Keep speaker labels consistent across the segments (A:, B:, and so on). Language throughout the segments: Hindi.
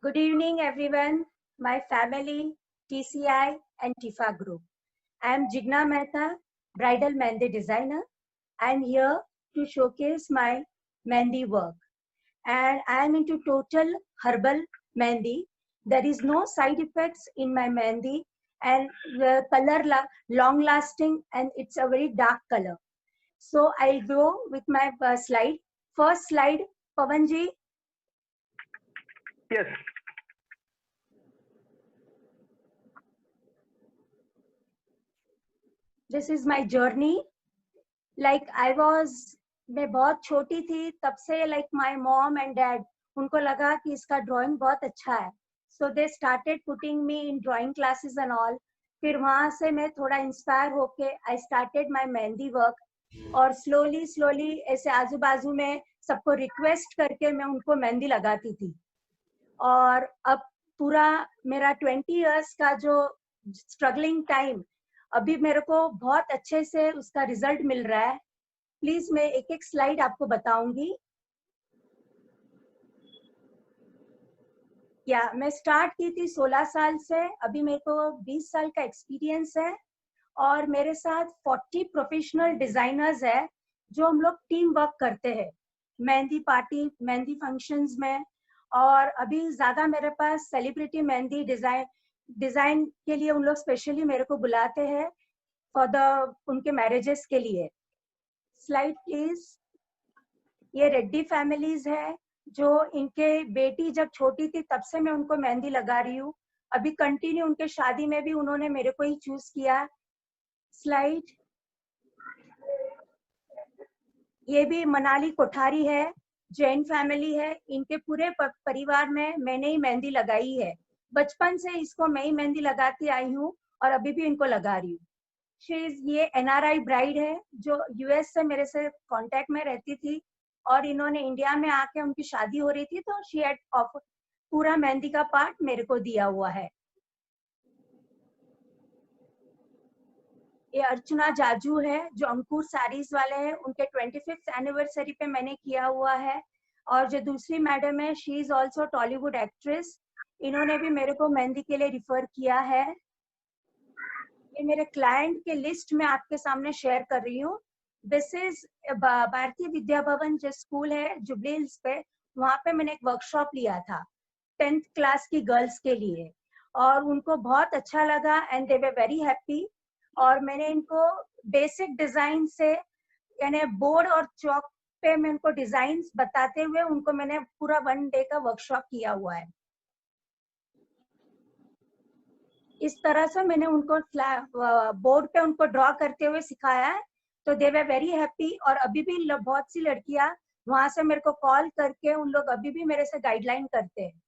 A: Good evening, everyone, my family, TCI and TIFA Group. I am Jigna Mehta, bridal mehndi designer. I am here to showcase my mehndi work. And I am into total herbal mehndi. There is no side effects in my mehndi, and the color long lasting, and it's a very dark color. So I'll go with my slide. First slide, Pavanji.
B: Yes.
A: This is my journey. Like मैं बहुत छोटी थी तब से like my mom and dad उनको लगा कि इसका drawing बहुत अच्छा है. So they started putting me in drawing classes and all. फिर वहाँ से मैं थोड़ा inspire होके I started my mehndi work और slowly ऐसे आजू बाजू में सबको request करके मैं उनको मेहंदी लगाती थी. और अब पूरा मेरा 20 years का जो struggling time अभी मेरे को बहुत अच्छे से उसका रिजल्ट मिल रहा है. प्लीज मैं एक एक स्लाइड आपको बताऊंगी. मैं स्टार्ट की थी 16 साल से. अभी मेरे को 20 साल का एक्सपीरियंस है और मेरे साथ 40 प्रोफेशनल डिजाइनर्स है जो हम लोग टीम वर्क करते हैं मेहंदी पार्टी, मेहंदी फंक्शंस में. और अभी ज्यादा मेरे पास सेलिब्रिटी मेहंदी डिजाइन के लिए उन लोग स्पेशली मेरे को बुलाते हैं उनके मैरिजेस के लिए. Slide please. ये रेड्डी फैमिलीज है जो इनके बेटी जब छोटी थी तब से मैं उनको मेहंदी लगा रही हूँ. अभी कंटिन्यू उनके शादी में भी उन्होंने मेरे को ही चूज किया. स्लाइड. ये भी मनाली कोठारी है, जैन फैमिली है. इनके पूरे परिवार में मैंने ही मेहंदी लगाई है. बचपन से इसको मैं ही मेहंदी लगाती आई हूँ और अभी भी इनको लगा रही हूँ. ये एनआरआई ब्राइड है जो यूएस से मेरे से कांटेक्ट में रहती थी और इन्होंने इंडिया में आके उनकी शादी हो रही थी तो शी हैड ऑफर पूरा मेहंदी का पार्ट मेरे को दिया हुआ है. ये अर्चना जाजू है जो अंकुर साड़ीज वाले हैं. उनके 25th एनिवर्सरी पे मैंने किया हुआ है. और जो दूसरी मैडम है she is also Tollywood actress. इन्होंने भी मेरे को मेहंदी के लिए रिफर किया है. ये मेरे क्लाइंट के लिस्ट में आपके सामने शेयर कर रही हूँ. दिस इज भारतीय विद्या भवन जो स्कूल है जुबली हिल्स पे, वहाँ पे मैंने एक वर्कशॉप लिया था 10th क्लास की गर्ल्स के लिए और उनको बहुत अच्छा लगा and they were very happy. और मैंने इनको बेसिक डिजाइन से यानी बोर्ड और चौक पे मैं उनको डिजाइन बताते हुए उनको मैंने पूरा 1 day का वर्कशॉप किया हुआ है. इस तरह से मैंने उनको बोर्ड पे उनको ड्रॉ करते हुए सिखाया है तो दे वर वेरी हैप्पी. और अभी भी बहुत सी लड़कियां वहां से मेरे को कॉल करके उन लोग अभी भी मेरे से गाइडलाइन करते हैं.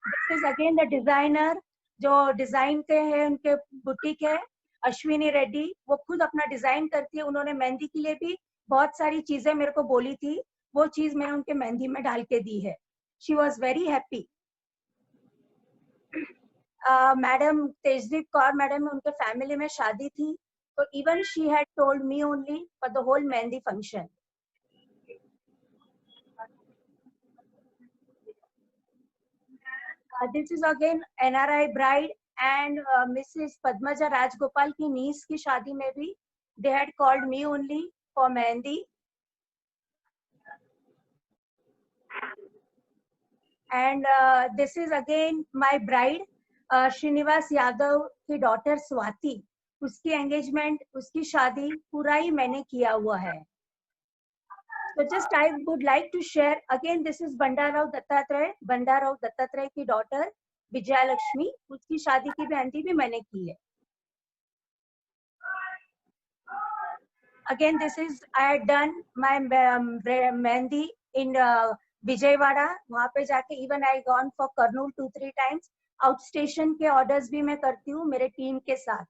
A: This is again the designer जो डिजाइन के हैं, उनके बुटीक है अश्विनी रेड्डी. वो खुद अपना डिजाइन करती है. उन्होंने मेहंदी के लिए भी बहुत सारी चीजें मेरे को बोली थी, वो चीज मैंने उनके मेहंदी में डाल के दी है. She was very happy. Madam Tejdeep Kaur madam, उनके फैमिली में शादी थी तो even she had told me only for the whole mehndi function. This is again NRI bride and Mrs Padmaja Rajagopal की नीस की शादी में भी they had called me only for mehndi. And this is again my bride Srinivas Yadav की डॉटर स्वाति. उसकी एंगेजमेंट, उसकी शादी पूरा ही मैंने किया हुआ है. So just I would like to share again, this is Bandarao Dattatray की डॉटर विजया लक्ष्मी. उसकी शादी की मेहंदी भी मैंने की है. Again, this is I had done my mehndi in Vijayawada. वहाँ पे जाके even I gone for Kurnool 2-3 times. Outstation के ऑर्डर्स भी मैं करती हूँ मेरे टीम के साथ.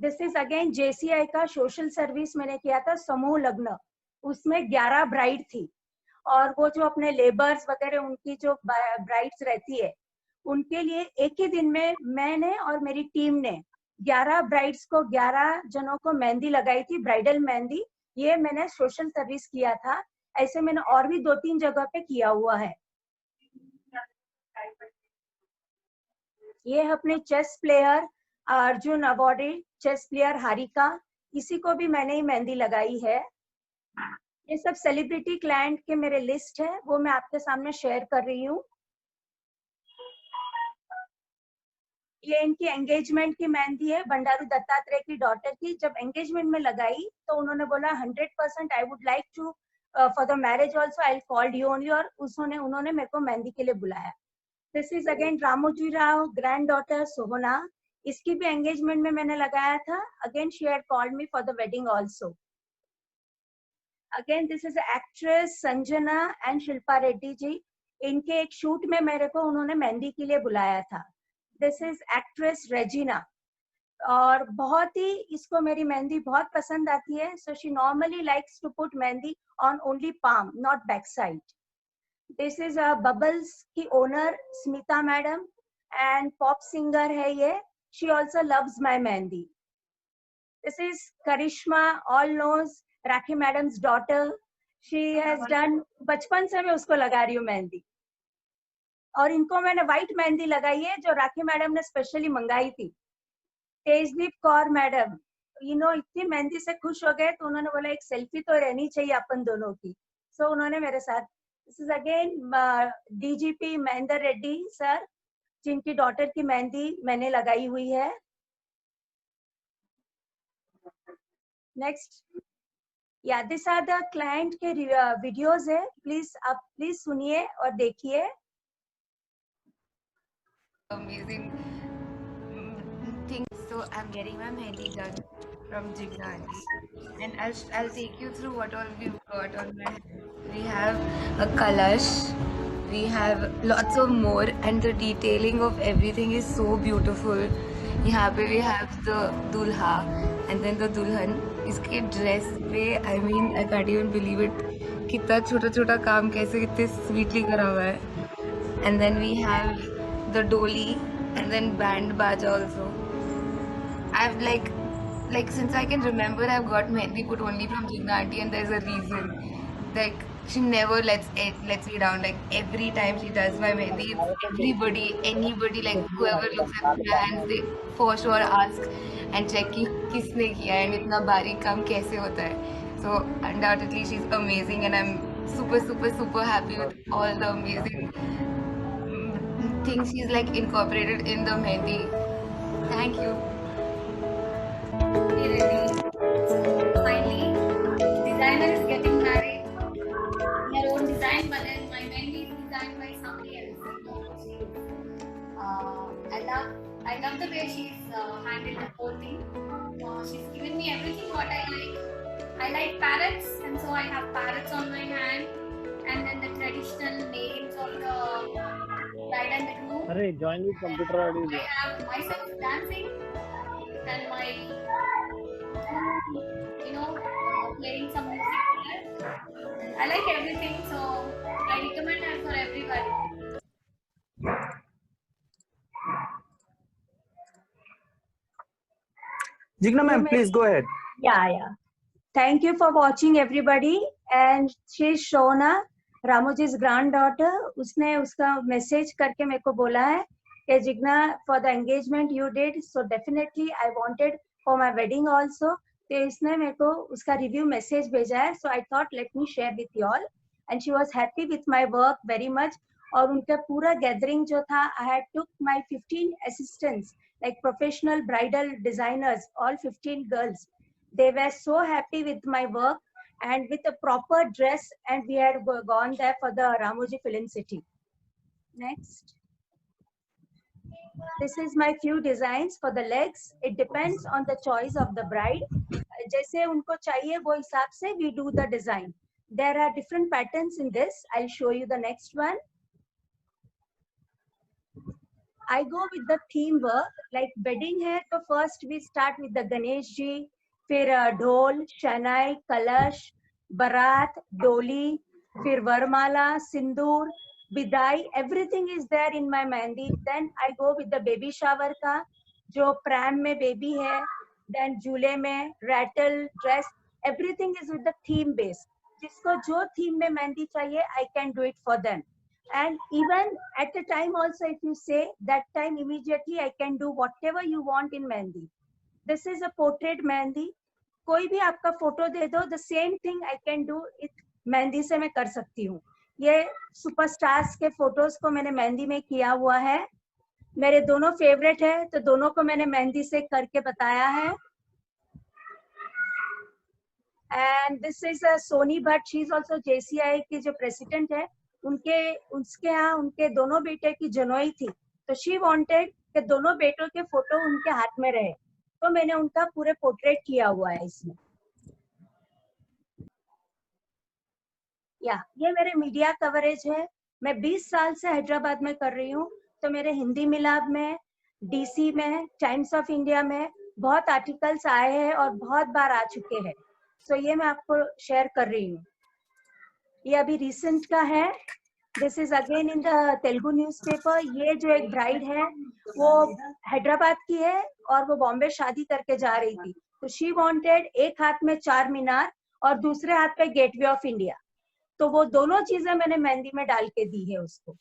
A: दिस इज अगेन जेसीआई का सोशल सर्विस मैंने किया था समूह लग्न. उसमें 11 ब्राइड थी और वो जो अपने लेबर्स वगैरह उनकी जो ब्राइड्स रहती है उनके लिए एक ही दिन में मैंने और मेरी टीम ने 11 ब्राइड्स को 11 जनों को मेहंदी लगाई थी, ब्राइडल मेहंदी. ये मैंने सोशल सर्विस किया था ऐसे मैंने और भी 2-3 जगह पे किया हुआ है। ये अपने chess player Arjuna awarded chess player Harika, इसी को भी मैंने ही मेहंदी लगाई है। ये सब सेलिब्रिटी क्लाइंट के मेरे लिस्ट है, वो मैं आपके सामने शेयर कर रही हूँ। ये इनकी एंगेजमेंट की मेहंदी है, बंडारू दत्तात्रेय की डॉटर की। जब एंगेजमेंट में लगाई तो उन्होंने बोला 100% I would like to for the marriage also I called you only, और उन्होंने मेरे को मेहंदी के लिए बुलाया। This is again Ramoji Rao granddaughter Sohna, इसकी भी एंगेजमेंट में मैंने लगाया था। Again she had called me for the wedding also. Again this is actress Sanjana and Shilpa Reddy ji, इनके एक शूट में मेरे को उन्होंने मेहंदी के लिए बुलाया था। दिस इज एक्ट्रेस रेजिना, और बहुत ही इसको मेरी मेहंदी बहुत पसंद आती है। So she normally likes to put mehndi on only palm, not back side. This is Bubbles की owner Smita madam, and pop singer है ये। She also loves my mehndi. This is Karishma, all knows Rakhi madam's daughter. She has done, बचपन से मैं उसको लगा रही हूँ मेहंदी, और इनको मैंने व्हाइट मेहंदी लगाई है जो राखी मैडम ने स्पेशली मंगाई थी। तेजदीप कौर मैडम, इतनी मेहंदी से खुश हो गए तो उन्होंने बोला एक सेल्फी तो रहनी चाहिए अपन दोनों की। सो उन्होंने मेरे साथ, this is again DGP Mahendra Reddy sir, जिनकी डॉटर की मेहंदी मैंने लगाई हुई है। नेक्स्ट, या दिस आर द क्लाइंट के वीडियोस है, प्लीज आप प्लीज सुनिए और देखिए।
B: Amazing things. So I'm getting my mehndi done from Jigna Aunty, and I'll take you through what all we've got on my head. We have a kalash, we have lots of more, and the detailing of everything is so beautiful. यहाँ पे we have the दूल्हा and then the दुल्हन. इसके ड्रेस पे I mean I can't even believe it. कितना छोटा छोटा काम कैसे कितने स्वीटली करा हुआ है. And then we have the dolly and then band baja also. I've like since I can remember I've got mehndi put only from Jigna Aunty, and there's a reason. Like she never lets me down. Like every time she does my mehndi, it's everybody, anybody, like whoever looks at my hands, they for sure ask and check कि किसने किया है and इतना बारीक काम कैसे होता है. So undoubtedly she's amazing, and I'm super happy with all the amazing things she's like incorporated in the mehndi. Thank you.
C: Ready. So finally, designer is getting married. Her own design, but then my mehndi is designed by somebody else. I love the way she's handled the whole thing. She's given me everything what I like. I like parrots, and so I have parrots on my hand, and then the traditional names of the bride and the groom.
D: Arey, join with computer audio.
C: I have myself dancing and my playing some music there. I like everything, so I recommend her for everybody.
D: Jigna ma'am, please go ahead.
A: Yeah. Thank you for watching everybody. And she's Shona, Ramoji's granddaughter. उसने उसका मैसेज करके मेरे को बोला है कि Jigna for the engagement you did, so definitely I wanted for my wedding also. तो इसने मेरे को उसका रिव्यू मैसेज भेजा है. So I thought let me share with you all. And she was happy with my work very much. और उनका पूरा गैदरिंग जो था, I had took my 15 assistants, like professional bridal designers, all 15 girls. They were so happy with my work and with a proper dress, and we had gone there for the Ramoji Film City. Next. This is my few designs for the legs. It depends on the choice of the bride. जैसे उनको चाहिए वो हिसाब से we do the design. There are different patterns in this. I'll show you the next one. I go with the theme work. Like wedding है तो first we start with the Ganesh ji, फिर ढोल, शनाई, कलश, बारात, डोली, फिर वरमाला, सिंदूर, विदाई, everything is there in my mehndi. Then I go with the baby shower का, जो pram में baby है, then झूले में, rattle, dress, everything is with the theme base. जिसको जो थीम में मेहंदी चाहिए, I can do it for them. And even at the time also, if you say that time, immediately I can do whatever you want in mehendi. This is a portrait mehendi. कोई भी आपका फोटो दे दो, the same thing I can do it mehndi से मैं कर सकती हूँ. ये सुपरस्टार्स के फोटोज को मैंने मेहंदी में किया हुआ है. मेरे दोनों फेवरेट है, तो दोनों को मैंने मेहंदी से करके बताया है. And this is a Soni Bhatt. She is also JCI की जो प्रेसिडेंट है, उसके यहाँ उनके दोनों बेटे की जनोई थी, तो she wanted कि दोनों बेटों के फोटो उनके हाथ में रहे, तो मैंने उनका पूरे पोर्ट्रेट किया हुआ है इसमें. ये मेरे मीडिया कवरेज है. मैं 20 साल से हैदराबाद में कर रही हूँ, तो मेरे हिंदी मिलाप में, डीसी में, टाइम्स ऑफ इंडिया में बहुत आर्टिकल्स आए हैं और बहुत बार आ चुके हैं. सो ये मैं आपको शेयर कर रही हूँ. ये अभी रिसेंट का है. This is again in the Telugu newspaper. ये जो एक ब्राइड है वो हैदराबाद की है और वो बॉम्बे शादी करके जा रही थी, तो शी वांटेड एक हाथ में चार मीनार और दूसरे हाथ पे गेटवे ऑफ इंडिया, तो वो दोनों चीजें मैंने मेहंदी में डाल के दी है उसको.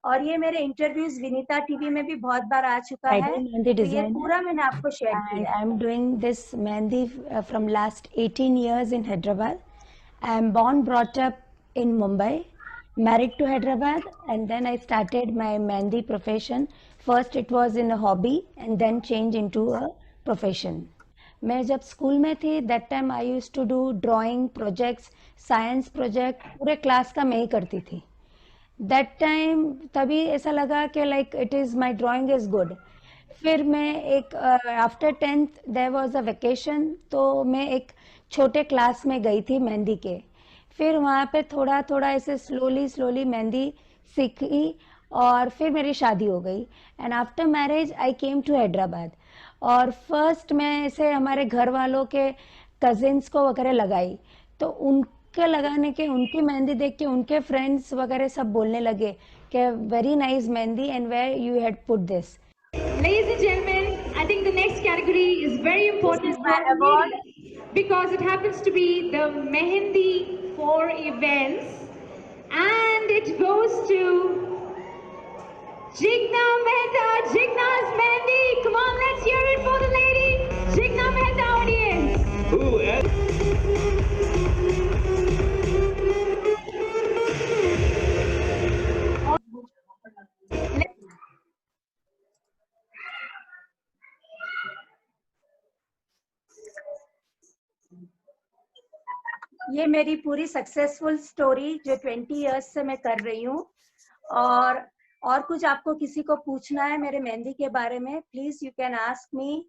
A: और ये मेरे इंटरव्यूज विनीता टीवी में भी बहुत बार आ चुका है, तो ये पूरा मैंने आपको शेयर किया.
E: I am doing this mehndi from last 18 years in Hyderabad. I am born brought up in Mumbai, married to Hyderabad, and then I started my mehendi profession. First it was in a hobby and then changed into a profession. मैं जब स्कूल में थी, that time I used to do drawing projects, science project, पूरे क्लास का मैं ही करती थी. That time तभी ऐसा लगा कि like it is my drawing is good. फिर मैं एक after 10th there was a vacation, तो मैं एक छोटे क्लास में गई थी मेहंदी के. फिर वहाँ पे थोड़ा थोड़ा ऐसे स्लोली मेहंदी सीखी और फिर मेरी शादी हो गई. And after marriage I came to Hyderabad. और फर्स्ट मैं ऐसे हमारे घर वालों के कजिन्स को वगैरह लगाई, तो उनके लगाने के, उनकी मेहंदी देख के उनके फ्रेंड्स वगैरह सब बोलने लगे कि very nice mehndi and where you had put this.
F: Ladies and gentlemen, I think the next category is very important for me because it happens to be the Mehendi for events, and it goes to Jigna Mehta. Jigna's Mehendi. Come on, let's hear it for the lady. Jigna Mehta audience.
G: Who else?
A: ये मेरी पूरी सक्सेसफुल स्टोरी जो 20 इयर्स से मैं कर रही हूँ. और कुछ आपको किसी को पूछना है मेरे मेहंदी के बारे में, please you can ask me.